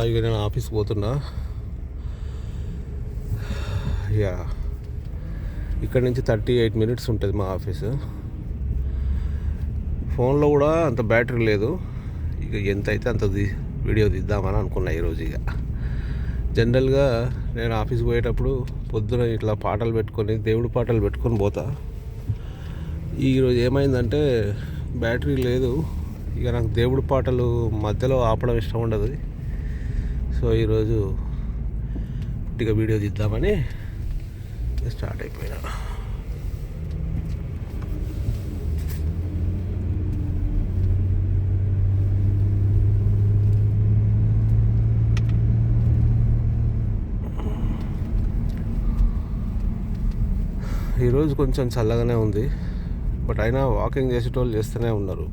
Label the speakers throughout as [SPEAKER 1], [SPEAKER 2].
[SPEAKER 1] ఇక నేను ఆఫీస్కి పోతున్నా. యా, ఇక్కడ నుంచి 38 మినిట్స్ ఉంటుంది మా ఆఫీసు. ఫోన్లో కూడా అంత బ్యాటరీ లేదు. ఇక ఎంత అయితే అంత వీడియో తీద్దామని అనుకున్నా ఈరోజు. ఇక జనరల్గా నేను ఆఫీస్కి పోయేటప్పుడు పొద్దున ఇట్లా పాటలు పెట్టుకొని, దేవుడి పాటలు పెట్టుకొని పోతా. ఈరోజు ఏమైందంటే బ్యాటరీ లేదు. ఇక నాకు దేవుడి పాటలు మధ్యలో ఆపడం ఇష్టం ఉండదు. సో ఈరోజు ఇక వీడియో తీద్దామని స్టార్ట్ అయిపోయినా. ఈరోజు కొంచెం చల్లగానే ఉంది, బట్ అయినా వాకింగ్ చేసేటోళ్ళు చేస్తూనే ఉన్నారు.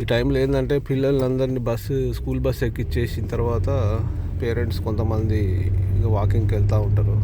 [SPEAKER 1] ఈ టైంలో ఏంటంటే పిల్లలందరినీ స్కూల్ బస్సు ఎక్కిచ్చేసిన తర్వాత పేరెంట్స్ కొంతమంది ఇక వాకింగ్కి వెళ్తూ ఉంటారు.